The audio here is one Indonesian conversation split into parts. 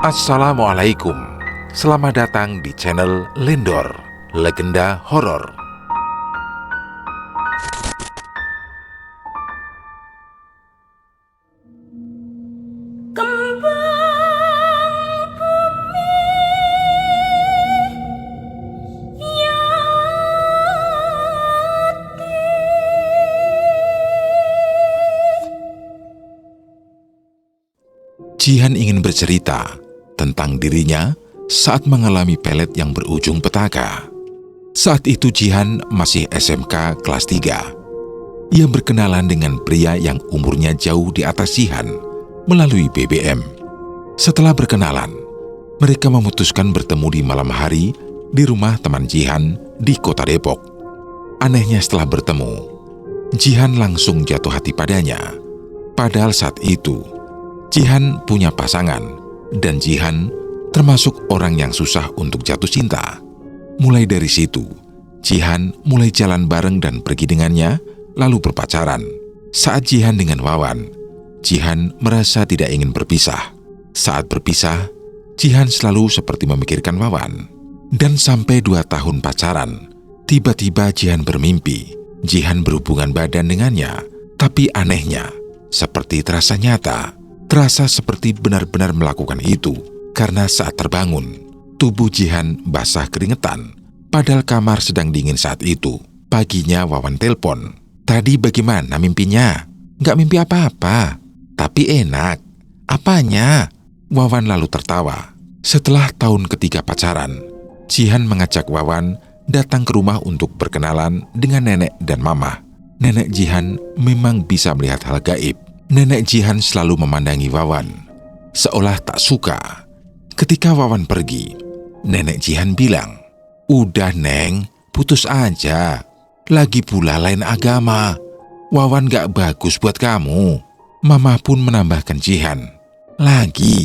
Assalamualaikum. Selamat datang di channel Lendor, Legenda Horor. Jihan ingin bercerita tentang dirinya saat mengalami pelet yang berujung petaka. Saat itu Jihan masih SMK kelas 3. Ia berkenalan dengan pria yang umurnya jauh di atas Jihan melalui BBM. Setelah berkenalan, mereka memutuskan bertemu di malam hari di rumah teman Jihan di kota Depok. Anehnya setelah bertemu, Jihan langsung jatuh hati padanya. Padahal saat itu, Jihan punya pasangan, dan Jihan termasuk orang yang susah untuk jatuh cinta. Mulai dari situ, Jihan mulai jalan bareng dan pergi dengannya, lalu berpacaran. Saat Jihan dengan Wawan, Jihan merasa tidak ingin berpisah. Saat berpisah, Jihan selalu seperti memikirkan Wawan. Dan sampai 2 tahun pacaran, tiba-tiba Jihan bermimpi Jihan berhubungan badan dengannya. Tapi anehnya, seperti terasa nyata. Terasa seperti benar-benar melakukan itu, karena saat terbangun, tubuh Jihan basah keringetan, padahal kamar sedang dingin saat itu. Paginya Wawan telepon. "Tadi bagaimana mimpinya?" "Nggak mimpi apa-apa, tapi enak." "Apanya?" Wawan lalu tertawa. Setelah tahun ketiga pacaran, Jihan mengajak Wawan datang ke rumah untuk berkenalan dengan nenek dan mama. Nenek Jihan memang bisa melihat hal gaib. Nenek Jihan selalu memandangi Wawan, seolah tak suka. Ketika Wawan pergi, nenek Jihan bilang, "Udah Neng, putus aja. Lagi pula lain agama. Wawan gak bagus buat kamu." Mama pun menambahkan Jihan, "Lagi,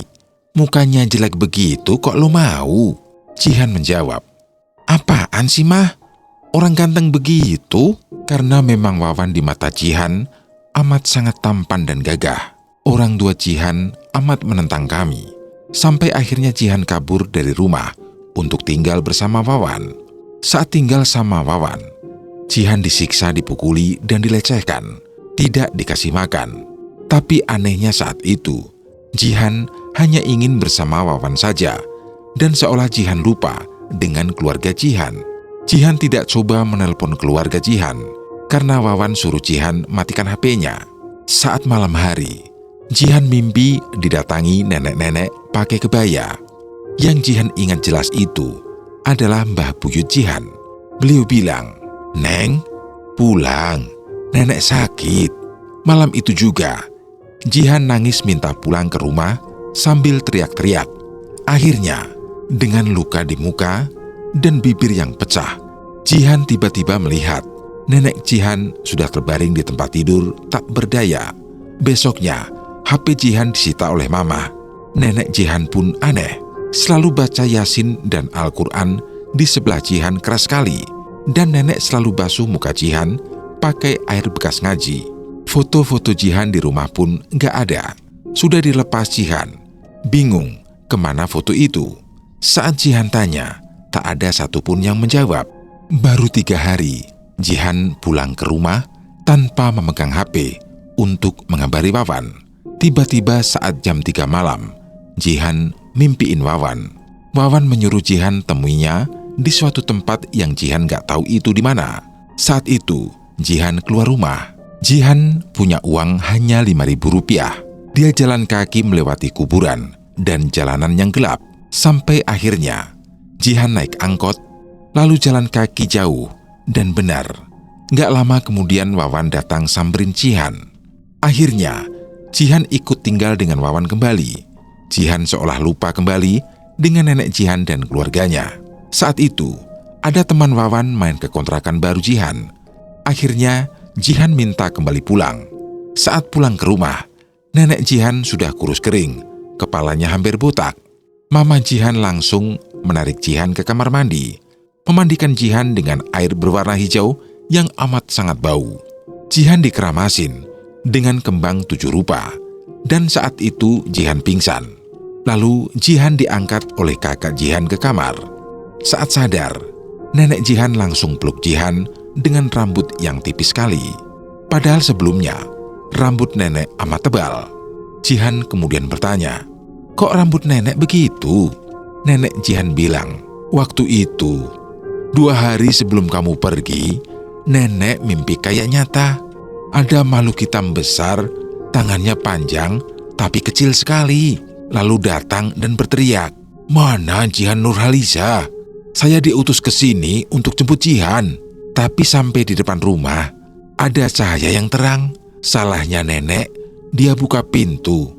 mukanya jelek begitu kok lo mau?" Jihan menjawab, "Apaan sih mah? Orang ganteng begitu?" Karena memang Wawan di mata Jihan amat sangat tampan dan gagah. Orang tua Jihan amat menentang kami. Sampai akhirnya Jihan kabur dari rumah untuk tinggal bersama Wawan. Saat tinggal sama Wawan, Jihan disiksa, dipukuli, dan dilecehkan. Tidak dikasih makan. Tapi anehnya saat itu, Jihan hanya ingin bersama Wawan saja. Dan seolah Jihan lupa dengan keluarga Jihan. Jihan tidak coba menelpon keluarga Jihan, karena Wawan suruh Jihan matikan HP-nya. Saat malam hari, Jihan mimpi didatangi nenek-nenek pakai kebaya. Yang Jihan ingat jelas itu adalah Mbah Buyut Jihan. Beliau bilang, "Neng, pulang. Nenek sakit." Malam itu juga, Jihan nangis minta pulang ke rumah sambil teriak-teriak. Akhirnya, dengan luka di muka dan bibir yang pecah, Jihan tiba-tiba melihat nenek Jihan sudah terbaring di tempat tidur tak berdaya. Besoknya, HP Jihan disita oleh mama. Nenek Jihan pun aneh, selalu baca Yasin dan Al-Quran di sebelah Jihan keras sekali. Dan nenek selalu basuh muka Jihan pakai air bekas ngaji. Foto-foto Jihan di rumah pun gak ada. Sudah dilepas Jihan. Bingung kemana foto itu. Saat Jihan tanya, tak ada satupun yang menjawab. Baru 3 hari, Jihan pulang ke rumah tanpa memegang HP untuk mengabari Wawan. Tiba-tiba saat jam 3 malam, Jihan mimpiin Wawan. Wawan menyuruh Jihan temuinya di suatu tempat yang Jihan gak tahu itu di mana. Saat itu, Jihan keluar rumah. Jihan punya uang hanya Rp5.000. Dia jalan kaki melewati kuburan dan jalanan yang gelap. Sampai akhirnya, Jihan naik angkot, lalu jalan kaki jauh. Dan benar, gak lama kemudian Wawan datang samberin Jihan. Akhirnya, Jihan ikut tinggal dengan Wawan kembali. Jihan seolah lupa kembali dengan nenek Jihan dan keluarganya. Saat itu, ada teman Wawan main ke kontrakan baru Jihan. Akhirnya, Jihan minta kembali pulang. Saat pulang ke rumah, nenek Jihan sudah kurus kering, kepalanya hampir botak. Mama Jihan langsung menarik Jihan ke kamar mandi, memandikan Jihan dengan air berwarna hijau yang amat sangat bau. Jihan dikeramasin dengan kembang 7 rupa, dan saat itu Jihan pingsan. Lalu Jihan diangkat oleh kakak Jihan ke kamar. Saat sadar, nenek Jihan langsung peluk Jihan dengan rambut yang tipis sekali. Padahal sebelumnya, rambut nenek amat tebal. Jihan kemudian bertanya, "Kok rambut nenek begitu?" Nenek Jihan bilang, "Waktu itu, 2 hari sebelum kamu pergi, nenek mimpi kayak nyata. Ada makhluk hitam besar, tangannya panjang, tapi kecil sekali. Lalu datang dan berteriak, 'Mana Jihan Nurhaliza? Saya diutus ke sini untuk jemput Jihan.' Tapi sampai di depan rumah, ada cahaya yang terang. Salahnya nenek, dia buka pintu.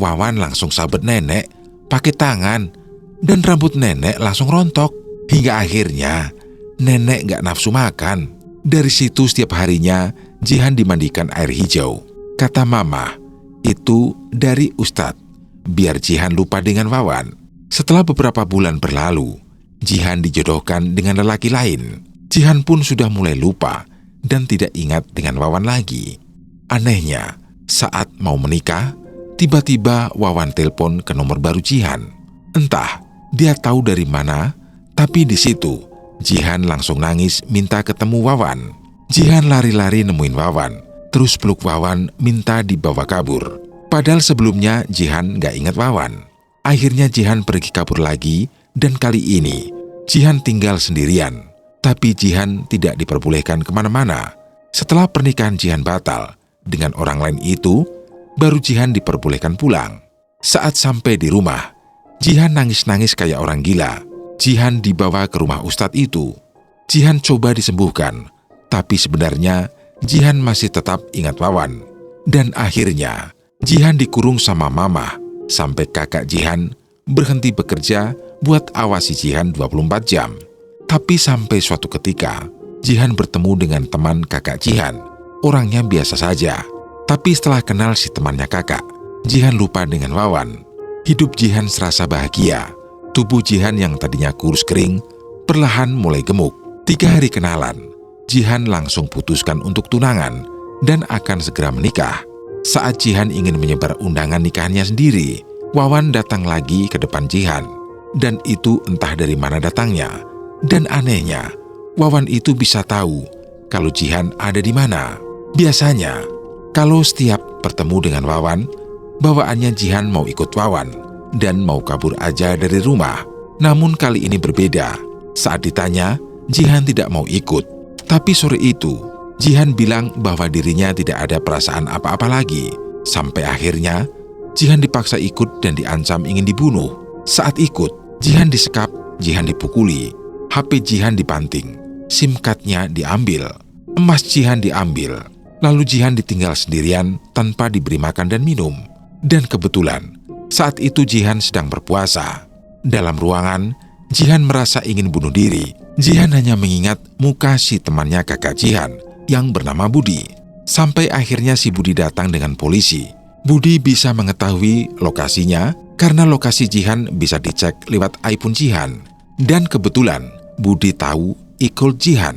Wawan langsung sabet nenek pakai tangan, dan rambut nenek langsung rontok. Hingga akhirnya, nenek gak nafsu makan. Dari situ setiap harinya, Jihan dimandikan air hijau. Kata mama, itu dari Ustadz, biar Jihan lupa dengan Wawan. Setelah beberapa bulan berlalu, Jihan dijodohkan dengan lelaki lain. Jihan pun sudah mulai lupa dan tidak ingat dengan Wawan lagi. Anehnya, saat mau menikah, tiba-tiba Wawan telepon ke nomor baru Jihan. Entah dia tahu dari mana, tapi di situ Jihan langsung nangis minta ketemu Wawan. Jihan lari-lari nemuin Wawan, terus peluk Wawan minta dibawa kabur. Padahal sebelumnya Jihan gak ingat Wawan. Akhirnya Jihan pergi kabur lagi, dan kali ini Jihan tinggal sendirian. Tapi Jihan tidak diperbolehkan kemana-mana. Setelah pernikahan Jihan batal dengan orang lain itu, baru Jihan diperbolehkan pulang. Saat sampai di rumah, Jihan nangis-nangis kayak orang gila. Jihan dibawa ke rumah Ustadz itu. Jihan coba disembuhkan, tapi sebenarnya Jihan masih tetap ingat Wawan. Dan akhirnya Jihan dikurung sama mama sampai kakak Jihan berhenti bekerja buat awasi Jihan 24 jam. Tapi sampai suatu ketika, Jihan bertemu dengan teman kakak Jihan. Orangnya biasa saja. Tapi setelah kenal si temannya kakak, Jihan lupa dengan Wawan. Hidup Jihan serasa bahagia. Tubuh Jihan yang tadinya kurus kering, perlahan mulai gemuk. 3 hari kenalan, Jihan langsung putuskan untuk tunangan dan akan segera menikah. Saat Jihan ingin menyebar undangan nikahannya sendiri, Wawan datang lagi ke depan Jihan. Dan itu entah dari mana datangnya. Dan anehnya, Wawan itu bisa tahu kalau Jihan ada di mana. Biasanya, kalau setiap bertemu dengan Wawan, bawaannya Jihan mau ikut Wawan dan mau kabur aja dari rumah. Namun kali ini berbeda. Saat ditanya, Jihan tidak mau ikut. Tapi sore itu, Jihan bilang bahwa dirinya tidak ada perasaan apa-apa lagi. Sampai akhirnya, Jihan dipaksa ikut dan diancam ingin dibunuh. Saat ikut, Jihan disekap, Jihan dipukuli. HP Jihan dibanting, SIM card-nya diambil, emas Jihan diambil. Lalu Jihan ditinggal sendirian tanpa diberi makan dan minum. Dan kebetulan, saat itu Jihan sedang berpuasa. Dalam ruangan, Jihan merasa ingin bunuh diri. Jihan hanya mengingat muka si temannya kakak Jihan yang bernama Budi. Sampai akhirnya si Budi datang dengan polisi. Budi bisa mengetahui lokasinya karena lokasi Jihan bisa dicek lewat iPhone Jihan. Dan kebetulan Budi tahu ikut Jihan.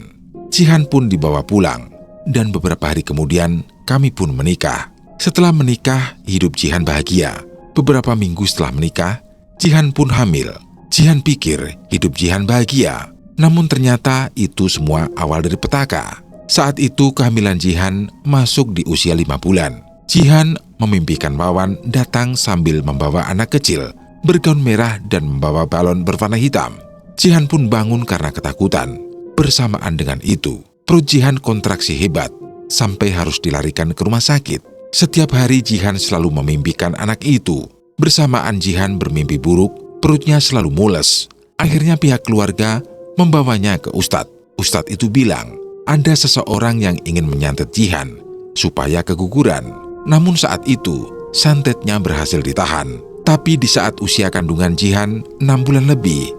Jihan pun dibawa pulang. Dan beberapa hari kemudian kami pun menikah. Setelah menikah, hidup Jihan bahagia. Beberapa minggu setelah menikah, Jihan pun hamil. Jihan pikir hidup Jihan bahagia. Namun ternyata itu semua awal dari petaka. Saat itu kehamilan Jihan masuk di usia 5 bulan. Jihan memimpikan Wawan datang sambil membawa anak kecil bergaun merah dan membawa balon berwarna hitam. Jihan pun bangun karena ketakutan. Bersamaan dengan itu, perut Jihan kontraksi hebat sampai harus dilarikan ke rumah sakit. Setiap hari Jihan selalu memimpikan anak itu. Bersamaan Jihan bermimpi buruk, perutnya selalu mules. Akhirnya pihak keluarga membawanya ke Ustadz. Ustadz itu bilang, ada seseorang yang ingin menyantet Jihan supaya keguguran. Namun saat itu, santetnya berhasil ditahan. Tapi di saat usia kandungan Jihan 6 bulan lebih,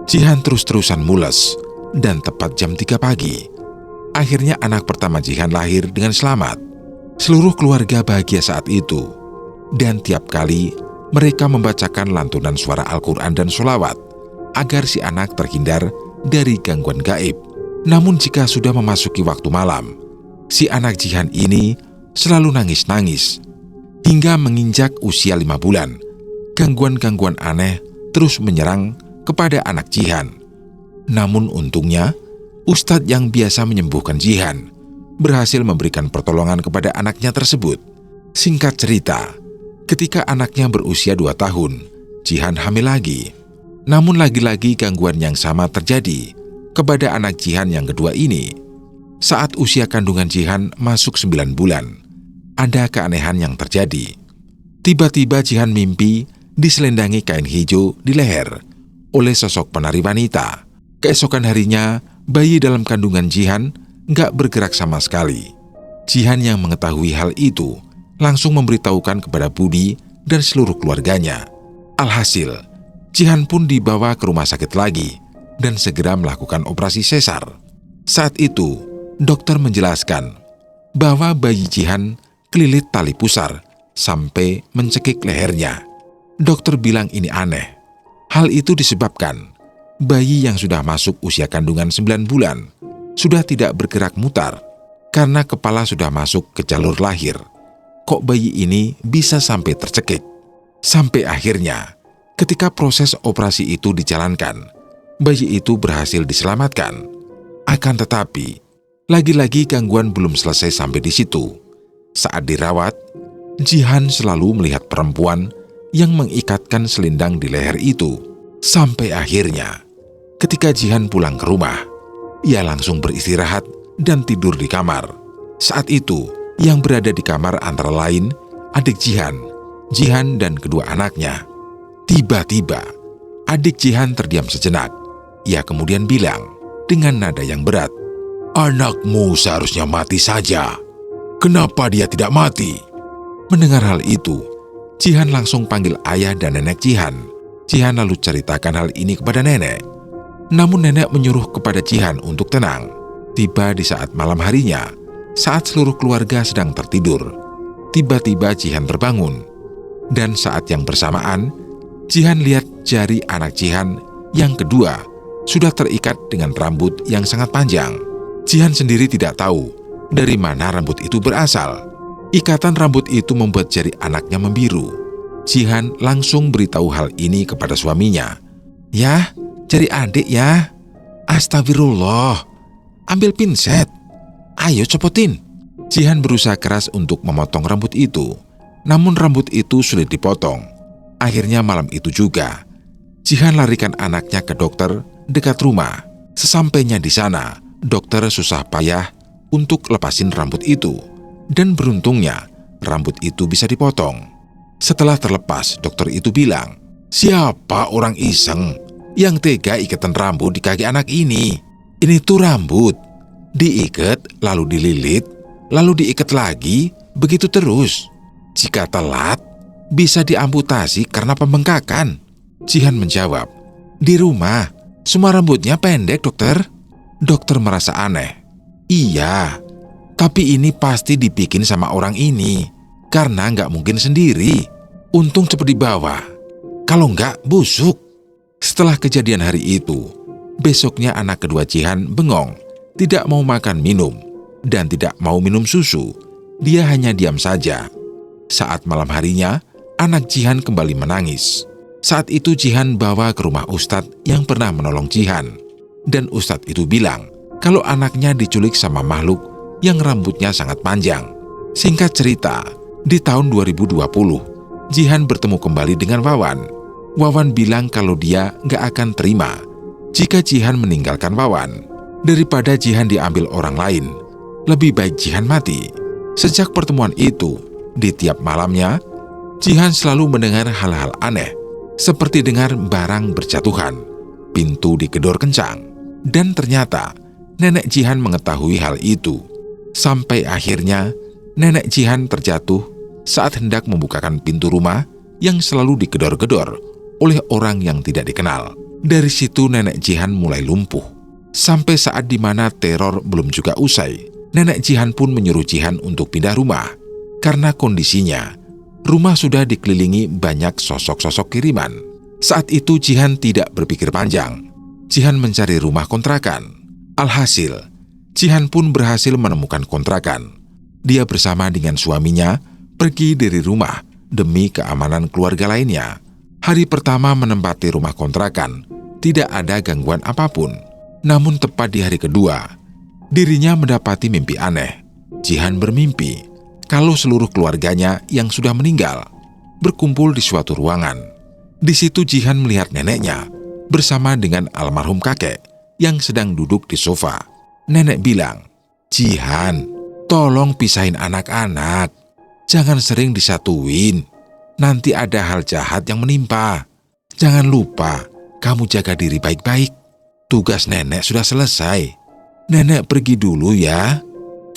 Jihan terus-terusan mules dan tepat jam 3 pagi. Akhirnya anak pertama Jihan lahir dengan selamat. Seluruh keluarga bahagia saat itu. Dan tiap kali mereka membacakan lantunan suara Al-Quran dan sholawat agar si anak terhindar dari gangguan gaib. Namun jika sudah memasuki waktu malam, si anak Jihan ini selalu nangis-nangis. Hingga menginjak usia 5 bulan, Gangguan-gangguan aneh terus menyerang kepada anak Jihan. Namun untungnya, Ustadz yang biasa menyembuhkan Jihan berhasil memberikan pertolongan kepada anaknya tersebut. Singkat cerita, ketika anaknya berusia 2 tahun, Jihan hamil lagi. Namun lagi-lagi gangguan yang sama terjadi kepada anak Jihan yang kedua ini. Saat usia kandungan Jihan masuk 9 bulan, ada keanehan yang terjadi. Tiba-tiba Jihan mimpi diselendangi kain hijau di leher oleh sosok penari wanita. Keesokan harinya, bayi dalam kandungan Jihan gak bergerak sama sekali. Jihan yang mengetahui hal itu langsung memberitahukan kepada Budi dan seluruh keluarganya. Alhasil, Jihan pun dibawa ke rumah sakit lagi dan segera melakukan operasi sesar. Saat itu, dokter menjelaskan bahwa bayi Jihan kelilit tali pusar sampai mencekik lehernya. Dokter bilang ini aneh. Hal itu disebabkan bayi yang sudah masuk usia kandungan 9 bulan sudah tidak bergerak mutar karena kepala sudah masuk ke jalur lahir. Kok bayi ini bisa sampai tercekik? Sampai akhirnya, ketika proses operasi itu dijalankan, bayi itu berhasil diselamatkan. Akan tetapi, lagi-lagi gangguan belum selesai sampai di situ. Saat dirawat, Jihan selalu melihat perempuan yang mengikatkan selendang di leher itu. Sampai akhirnya, ketika Jihan pulang ke rumah, ia langsung beristirahat dan tidur di kamar. Saat itu, yang berada di kamar antara lain adik Jihan, Jihan dan kedua anaknya. Tiba-tiba, adik Jihan terdiam sejenak. Ia kemudian bilang dengan nada yang berat, "Anakmu seharusnya mati saja. Kenapa dia tidak mati?" Mendengar hal itu, Jihan langsung panggil ayah dan nenek Jihan. Jihan lalu ceritakan hal ini kepada nenek. Namun nenek menyuruh kepada Jihan untuk tenang. Tiba di saat malam harinya, saat seluruh keluarga sedang tertidur, tiba-tiba Jihan terbangun. Dan saat yang bersamaan, Jihan lihat jari anak Jihan yang kedua sudah terikat dengan rambut yang sangat panjang. Jihan sendiri tidak tahu dari mana rambut itu berasal. Ikatan rambut itu membuat jari anaknya membiru. Jihan langsung beritahu hal ini kepada suaminya. "Yah, jari adik ya. Astagfirullah. Ambil pinset. Ayo copotin." Jihan berusaha keras untuk memotong rambut itu. Namun rambut itu sulit dipotong. Akhirnya malam itu juga, Jihan larikan anaknya ke dokter dekat rumah. Sesampainya di sana, dokter susah payah untuk lepasin rambut itu. Dan beruntungnya, rambut itu bisa dipotong. Setelah terlepas, dokter itu bilang, "Siapa orang iseng yang tega ikatan rambut di kaki anak ini? Ini tuh rambut. Diikat, lalu dililit, lalu diikat lagi, begitu terus. Jika telat, bisa diamputasi karena pembengkakan." Jihan menjawab, "Di rumah, semua rambutnya pendek, dokter." Dokter merasa aneh. "Iya, tapi ini pasti dibikin sama orang ini, karena nggak mungkin sendiri. Untung cepat dibawa, kalau nggak busuk." Setelah kejadian hari itu, besoknya anak kedua Jihan bengong, tidak mau makan minum, dan tidak mau minum susu. Dia hanya diam saja. Saat malam harinya, anak Jihan kembali menangis. Saat itu Jihan bawa ke rumah Ustadz yang pernah menolong Jihan. Dan Ustadz itu bilang kalau anaknya diculik sama makhluk yang rambutnya sangat panjang. Singkat cerita, di tahun 2020, Jihan bertemu kembali dengan Wawan. Wawan bilang kalau dia gak akan terima jika Jihan meninggalkan Wawan. Daripada Jihan diambil orang lain, lebih baik Jihan mati. Sejak pertemuan itu, di tiap malamnya, Jihan selalu mendengar hal-hal aneh, seperti dengar barang berjatuhan, pintu digedor kencang, dan ternyata nenek Jihan mengetahui hal itu. Sampai akhirnya, nenek Jihan terjatuh saat hendak membukakan pintu rumah yang selalu digedor-gedor oleh orang yang tidak dikenal. Dari situ nenek Jihan mulai lumpuh. Sampai saat dimana teror belum juga usai, nenek Jihan pun menyuruh Jihan untuk pindah rumah. Karena kondisinya, rumah sudah dikelilingi banyak sosok-sosok kiriman. Saat itu Jihan tidak berpikir panjang. Jihan mencari rumah kontrakan. Alhasil, Jihan pun berhasil menemukan kontrakan. Dia bersama dengan suaminya pergi dari rumah demi keamanan keluarga lainnya. Hari pertama menempati rumah kontrakan, tidak ada gangguan apapun. Namun tepat di hari kedua, dirinya mendapati mimpi aneh. Jihan bermimpi kalau seluruh keluarganya yang sudah meninggal berkumpul di suatu ruangan. Di situ Jihan melihat neneknya bersama dengan almarhum kakek yang sedang duduk di sofa. Nenek bilang, "Jihan, tolong pisahin anak-anak. Jangan sering disatuin. Nanti ada hal jahat yang menimpa. Jangan lupa, kamu jaga diri baik-baik. Tugas nenek sudah selesai. Nenek pergi dulu ya.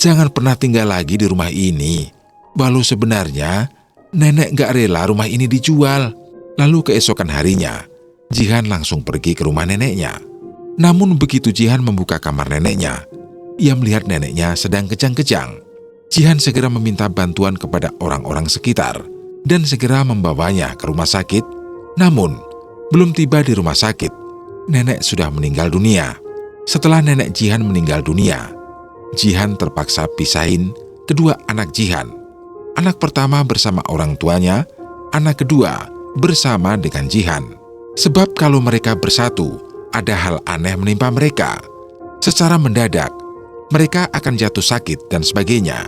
Jangan pernah tinggal lagi di rumah ini. Walau sebenarnya, nenek gak rela rumah ini dijual." Lalu keesokan harinya, Jihan langsung pergi ke rumah neneknya. Namun begitu Jihan membuka kamar neneknya, ia melihat neneknya sedang kejang-kejang. Jihan segera meminta bantuan kepada orang-orang sekitar dan segera membawanya ke rumah sakit. Namun, belum tiba di rumah sakit, nenek sudah meninggal dunia. Setelah nenek Jihan meninggal dunia, Jihan terpaksa pisahin kedua anak Jihan. Anak pertama bersama orang tuanya, anak kedua bersama dengan Jihan. Sebab kalau mereka bersatu, ada hal aneh menimpa mereka. Secara mendadak, mereka akan jatuh sakit dan sebagainya.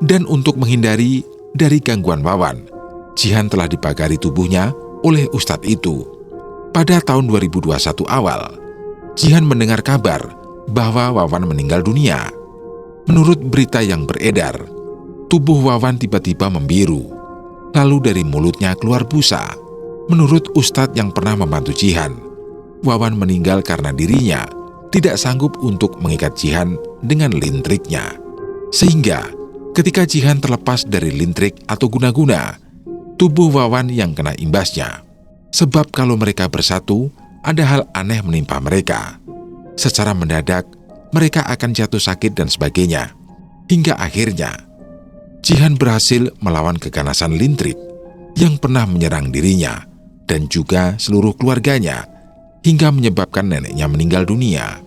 Dan untuk menghindari dari gangguan Wawan, Jihan telah dibagari tubuhnya oleh ustadz itu. Pada tahun 2021 awal, Jihan mendengar kabar bahwa Wawan meninggal dunia. Menurut berita yang beredar, tubuh Wawan tiba-tiba membiru. Lalu dari mulutnya keluar busa. Menurut ustadz yang pernah membantu Jihan, Wawan meninggal karena dirinya tidak sanggup untuk mengikat Jihan dengan lintriknya. Sehingga ketika Jihan terlepas dari lintrik atau guna-guna, tubuh Wawan yang kena imbasnya. Sebab kalau mereka bersatu, ada hal aneh menimpa mereka. Secara mendadak, mereka akan jatuh sakit dan sebagainya. Hingga akhirnya, Jihan berhasil melawan keganasan lintrik yang pernah menyerang dirinya dan juga seluruh keluarganya hingga menyebabkan neneknya meninggal dunia.